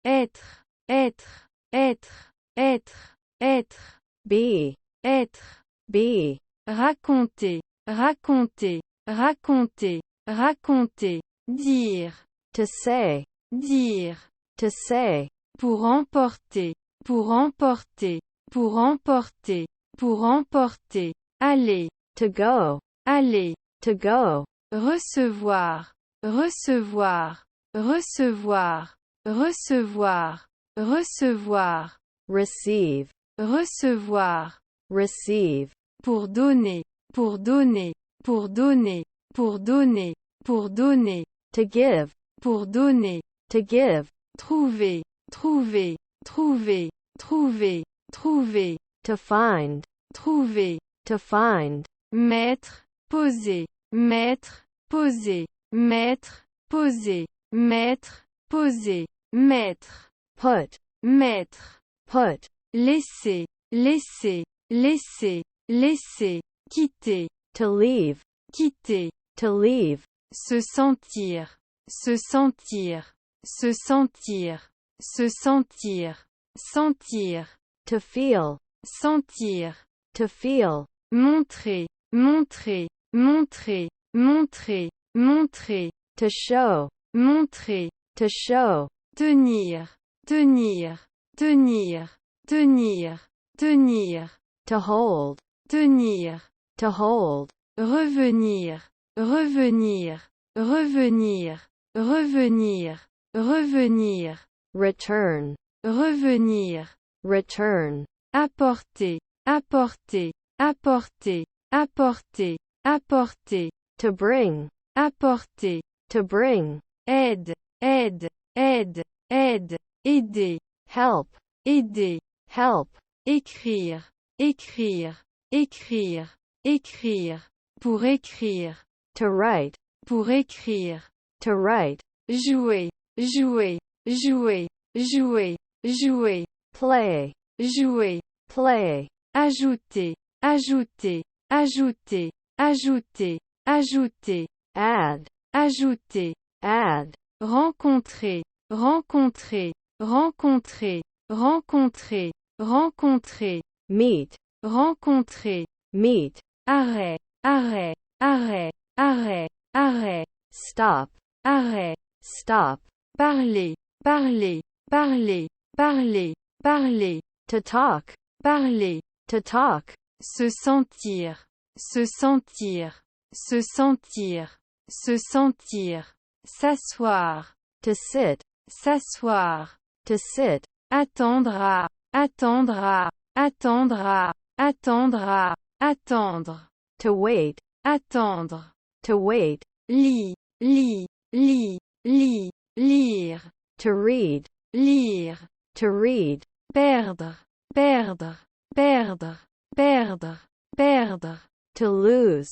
être, être, être, être, être. Be, Être. be. Raconter, raconter, raconter, raconter. Dire, To say, dire. to say. Pour emporter, pour emporter, pour emporter, pour emporter. Aller, To go, aller. to go. Recevoir, recevoir, recevoir, recevoir, recevoir. Receive, Recevoir. receive. Pour donner, pour donner, pour donner, pour donner, pour donner. To give, Pour donner. to give. Trouver, trouver, trouver, trouver, trouver. To find, Trouver. to find. Mettre, poser, mettre, poser, mettre, poser, mettre, poser, mettre, Put, mettre. put. Laisser, laisser, laisser, laisser. Quitter, To leave, quitter. to leave. Se sentir, se sentir, se sentir, se sentir, sentir, To feel, sentir. to feel. Montrer, montrer, montrer, montrer, montrer. To show, Montrer. to show. Tenir, tenir, tenir, tenir, tenir. To hold, Tenir. to hold. Revenir, revenir, revenir, revenir, revenir. Return, Revenir. return. Apporter, apporter, apporter, apporter, apporter. To bring, Apporter. to bring. Aide, aide, aide, aide. Aider. Help, Aider. help. Écrire, écrire, écrire, écrire. Pour écrire. To write, Pour écrire. to write. Jouer, jouer, jouer, jouer, jouer. Play, Jouer. play. Ajouter, ajouter, ajouter, ajouter, ajouter. Add, Ajouter. add. Rencontrer, rencontrer, rencontrer, rencontrer, rencontrer. Meet, Rencontrer. meet. Arrêt, arrêt, arrêt, arrêt, arrêt. Stop, Arrêt. stop. Parler, parler, parler, parler, parler. To talk, Parler. to talk. Se sentir, se sentir, se sentir, se sentir. S'asseoir, To sit, s'asseoir. to sit. Attendra, attendra, attendra, attendra, attendre. To wait, Attendre. to wait. Lis, lis, lis, lis, lire. To read, Lire. to read. Perdre, perdre, perdre, perdre, perdre. To lose,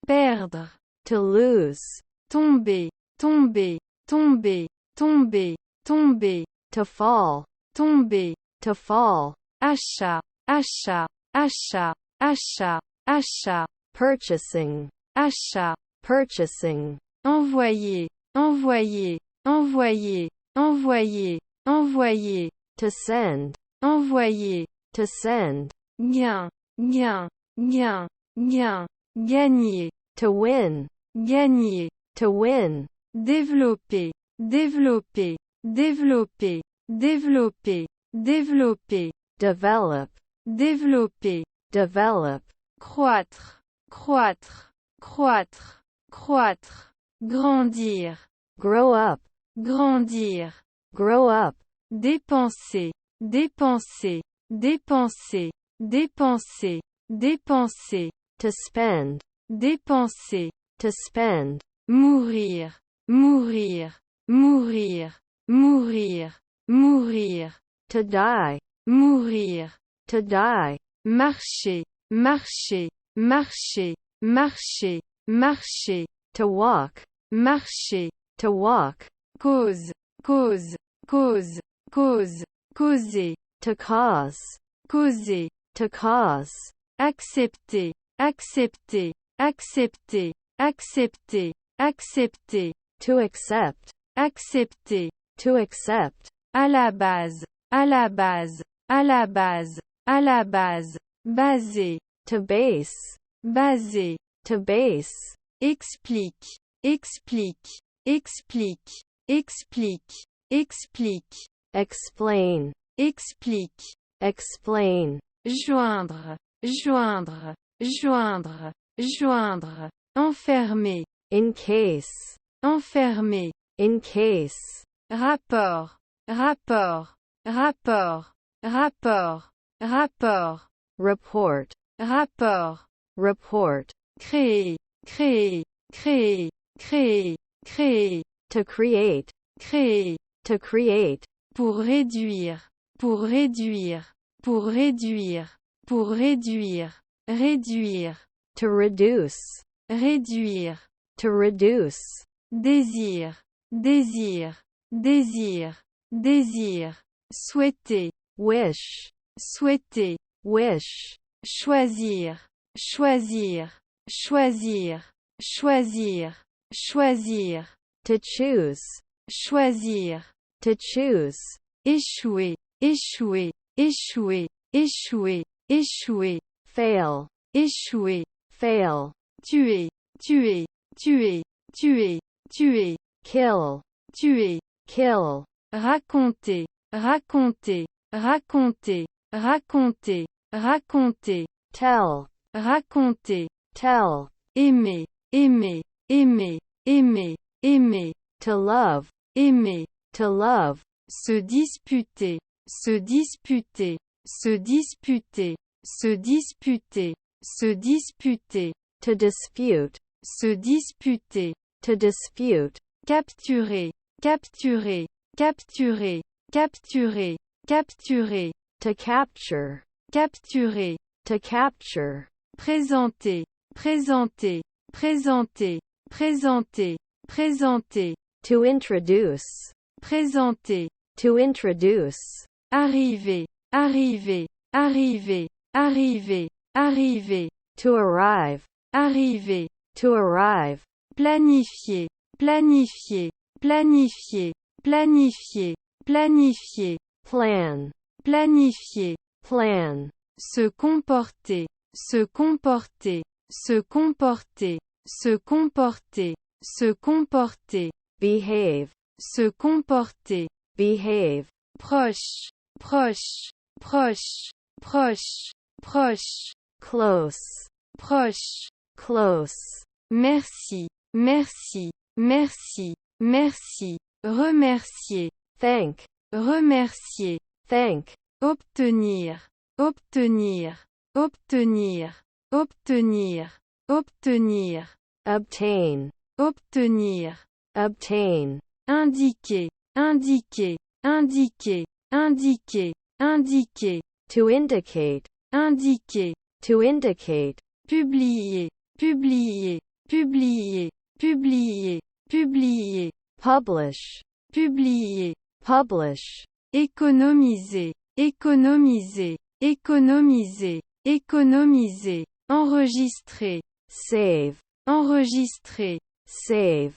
Perdre. to lose. Tomber, tomber, tomber, tomber, tomber. To fall, Tomber. to fall. Achat, achat, achat, achat, achat. Purchasing, Achat. purchasing. Envoyer, envoyer, envoyer, envoyer, envoyer. To send, Envoyer. to send. Gain, gain, gain, gain. Gagner. To win, Gagner. to win. Développer, développer, développer, développer, développer. Develop, Développer. develop. Croître, croître, croître, croître. Grandir, Grow up, grandir. grow up. Dépenser, dépenser, dépenser, dépenser, dépenser. To spend, Dépenser. to spend. Mourir, mourir, mourir, mourir, mourir. To die, Mourir. to die. Marcher, marcher, marcher, marcher, marcher. To walk, Marcher. to walk. Cause, cause, cause, cause, causer. To cause, Causer. to cause. Accepter, accepter, accepter, accepter, accepter. To accept, Accepter. to accept. à la base, à la base, à la base, à la base, basé, to base, basé, to base, explique, explique, explique, explique, explique, explain, explique, explain, joindre, joindre, joindre, joindre, enfermer, in case, enfermer, in case, rapport, rapport, rapport, rapport, rapport, report, rapport, report, créer, créer, créer, créer, créer, to create, créer, to create, pour réduire, pour réduire, pour réduire, pour réduire, réduire, to reduce, réduire, to reduce, désir, désir, désir, désir, souhaiter, wish, souhaiter, wish, choisir, choisir, choisir, choisir, choisir, to choose, choisir, to choose, échouer, échouer, échouer, échouer, échouer, fail, échouer, fail, tuer, tuer, tuer, tuer, tuer, kill, tuer, kill, raconter, raconter, raconter, raconter, raconter, tell, raconter, tell, aimer, aimer, aimer, aimer, aimer, to love, aimer, to love, se disputer, se disputer, se disputer, se disputer, se disputer, to dispute, se disputer, to dispute, capturer, capturer, capturer, capturer, capturer, to capture, capturer, to capture, présenter, présenter, présenter, présenter, présenter, to introduce, présenter, to introduce, arriver, arriver, arriver, arriver, arriver, to arrive, arriver, to arrive, planifier, planifier, planifier, planifier, planifier, plan, planifier, plan, se comporter, se comporter, se comporter, se comporter, se comporter, behave, se comporter, behave, proche, proche, proche, proche, proche, close, proche, close, merci, merci, merci, merci, remercier, thank, remercier, thank, obtenir, obtenir, obtenir, obtenir, obtenir, obtain, obtenir, obtain, indiquer, indiquer, indiquer, indiquer, indiquer, to indicate, indiquer, to indicate, publier, publier, publier, publier, publier, publish, publier, publish, économiser, économiser, économiser, économiser, enregistrer, save, enregistrer, save,